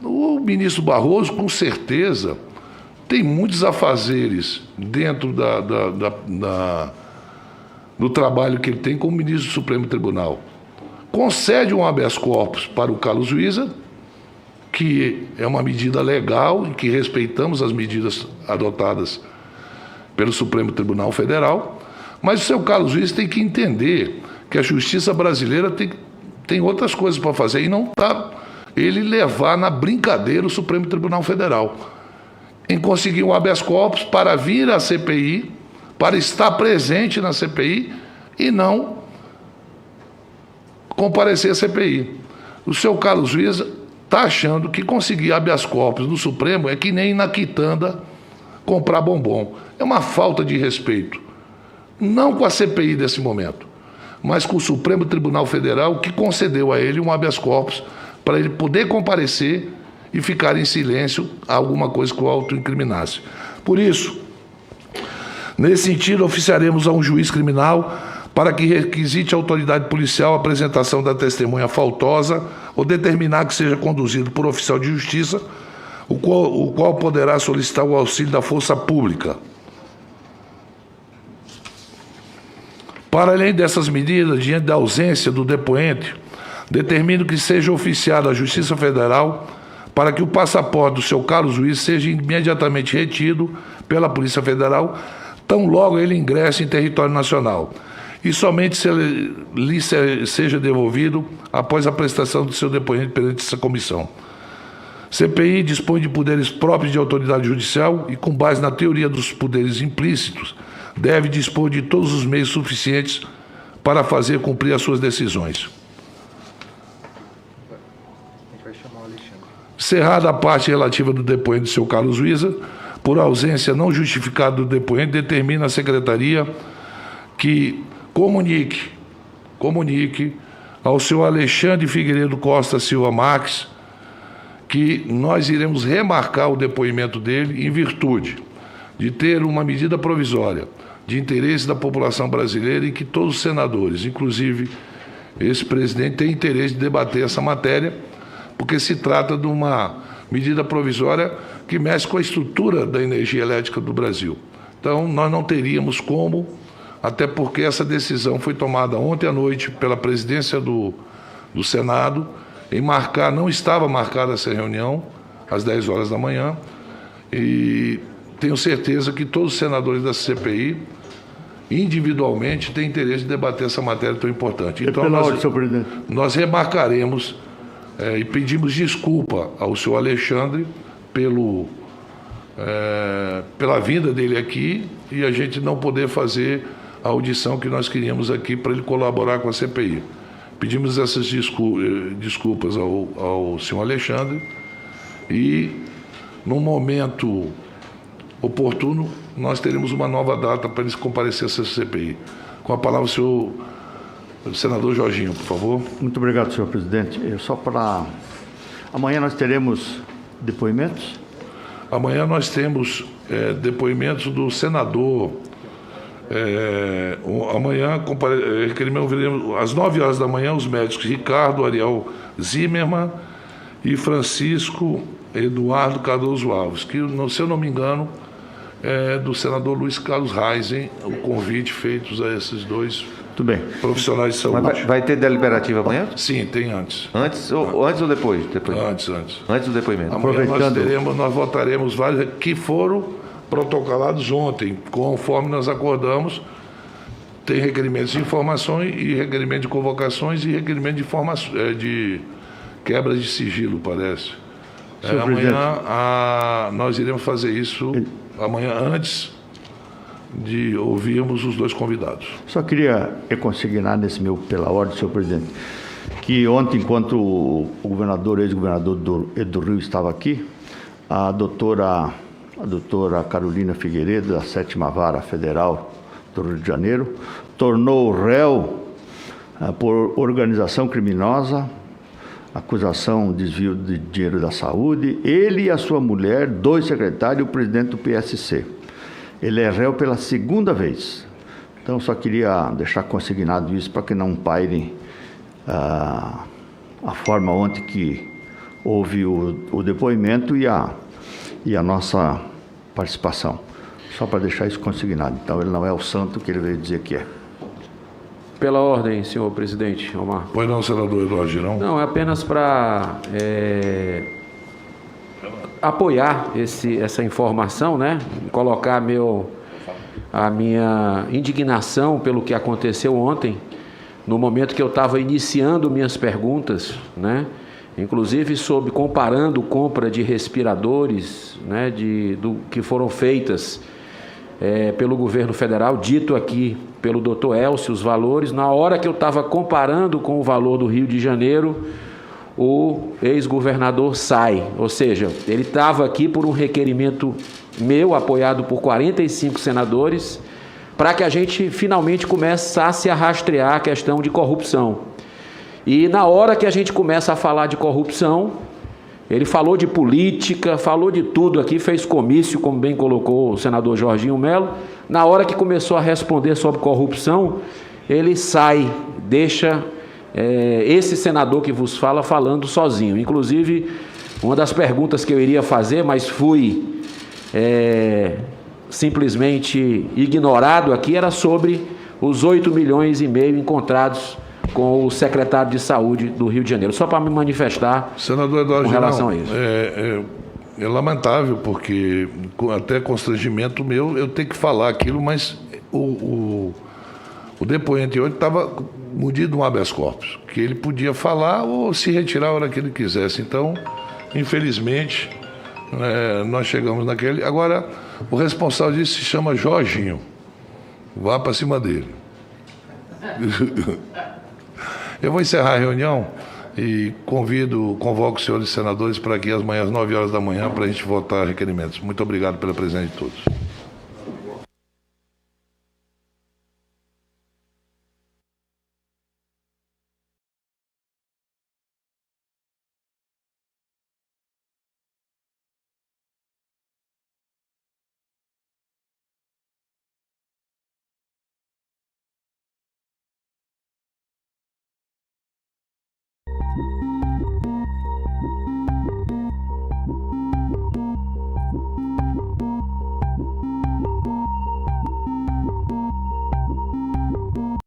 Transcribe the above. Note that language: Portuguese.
O ministro Barroso, com certeza, tem muitos afazeres dentro do trabalho que ele tem como ministro do Supremo Tribunal. Concede um habeas corpus para o Carlos Wizard, que é uma medida legal e que respeitamos as medidas adotadas pelo Supremo Tribunal Federal, mas o seu Carlos Wizard tem que entender que a justiça brasileira tem outras coisas para fazer e não está ele levar na brincadeira o Supremo Tribunal Federal em conseguir um habeas corpus para vir à CPI, para estar presente na CPI e não comparecer à CPI. O seu Carlos Wizard está achando que conseguir habeas corpus no Supremo é que nem ir na quitanda comprar bombom. É uma falta de respeito. Não com a CPI desse momento, mas com o Supremo Tribunal Federal, que concedeu a ele um habeas corpus para ele poder comparecer e ficar em silêncio a alguma coisa que o autoincriminasse. Por isso, nesse sentido, oficiaremos a um juiz criminal para que requisite a autoridade policial a apresentação da testemunha faltosa ou determinar que seja conduzido por oficial de justiça, o qual poderá solicitar o auxílio da força pública. Para além dessas medidas, diante da ausência do depoente, determino que seja oficiado à Justiça Federal para que o passaporte do seu Carlos Wizard seja imediatamente retido pela Polícia Federal, tão logo ele ingresse em território nacional, e somente se ele lhe seja devolvido após a prestação do seu depoimento perante essa comissão. CPI dispõe de poderes próprios de autoridade judicial e, com base na teoria dos poderes implícitos, deve dispor de todos os meios suficientes para fazer cumprir as suas decisões. Cerrada a parte relativa do depoente do seu Carlos Wizard, por ausência não justificada do depoente, determina a Secretaria que comunique ao seu Alexandre Figueiredo Costa Silva Marques que nós iremos remarcar o depoimento dele em virtude de ter uma medida provisória de interesse da população brasileira e que todos os senadores, inclusive esse presidente, têm interesse de debater essa matéria, porque se trata de uma medida provisória que mexe com a estrutura da energia elétrica do Brasil. Então, nós não teríamos como, até porque essa decisão foi tomada ontem à noite pela presidência do Senado, não estava marcada essa reunião, às 10 horas da manhã, e tenho certeza que todos os senadores da CPI, individualmente, têm interesse de debater essa matéria tão importante. Então, nós remarcaremos e pedimos desculpa ao senhor Alexandre pela vinda dele aqui e a gente não poder fazer a audição que nós queríamos aqui para ele colaborar com a CPI. Pedimos essas desculpas ao senhor Alexandre e, no momento oportuno, nós teremos uma nova data para ele comparecer a essa CPI. Com a palavra, o senhor senador Jorginho, por favor. Muito obrigado, senhor presidente. Amanhã nós teremos depoimentos? Amanhã nós temos depoimentos do senador. Amanhã, às 9 horas da manhã, os médicos Ricardo Ariel Zimmermann e Francisco Eduardo Cardoso Alves, que, se eu não me engano, é do senador Luiz Carlos Reisen, o convite feito a esses dois profissionais de saúde. Mas vai ter deliberativa amanhã? Sim, tem antes. Antes ou depois? Antes. Antes do depoimento. Amanhã nós votaremos vários que foram protocolados ontem, conforme nós acordamos. Tem requerimentos de informações e requerimento de convocações e requerimento de quebra de sigilo, parece. Amanhã nós iremos fazer isso amanhã antes de ouvirmos os dois convidados. Só queria consignar pela ordem, senhor presidente, que ontem, enquanto o ex-governador do Rio estava aqui, a doutora Carolina Figueiredo, da 7ª Vara Federal do Rio de Janeiro, tornou réu por organização criminosa, acusação de desvio de dinheiro da saúde, ele e a sua mulher, 2 secretários e o presidente do PSC. Ele é réu pela 2ª vez. Então, só queria deixar consignado isso para que não paire a forma ontem que houve o depoimento e a nossa participação. Só para deixar isso consignado. Então, ele não é o santo que ele veio dizer que é. Pela ordem, senhor presidente, Omar. Pois não, senador Eduardo Girão? Não, é apenas para apoiar essa informação, né? Colocar a minha indignação pelo que aconteceu ontem, no momento que eu estava iniciando minhas perguntas, né? Inclusive comparando compra de respiradores, né? Que foram feitas pelo governo federal, dito aqui pelo doutor Elcio, os valores. Na hora que eu estava comparando com o valor do Rio de Janeiro, o ex-governador sai. Ou seja, ele estava aqui por um requerimento meu, apoiado por 45 senadores, para que a gente finalmente começasse a rastrear a questão de corrupção. E na hora que a gente começa a falar de corrupção, ele falou de política, falou de tudo aqui, fez comício, como bem colocou o senador Jorginho Melo. Na hora que começou a responder sobre corrupção, ele sai, deixa esse senador que vos fala falando sozinho. Inclusive, uma das perguntas que eu iria fazer, mas fui simplesmente ignorado aqui, era sobre os 8,5 milhões encontrados com o secretário de Saúde do Rio de Janeiro, só para me manifestar, senador Eduardo com relação Girão, a isso. É lamentável, porque até constrangimento meu, eu tenho que falar aquilo, mas o depoente hoje estava munido um habeas corpus, que ele podia falar ou se retirar a hora que ele quisesse. Então, infelizmente, nós chegamos naquele... Agora, o responsável disso se chama Jorginho. Vá para cima dele. Eu vou encerrar a reunião e convoco os senhores senadores para aqui às 9 horas da manhã para a gente votar requerimentos. Muito obrigado pela presença de todos.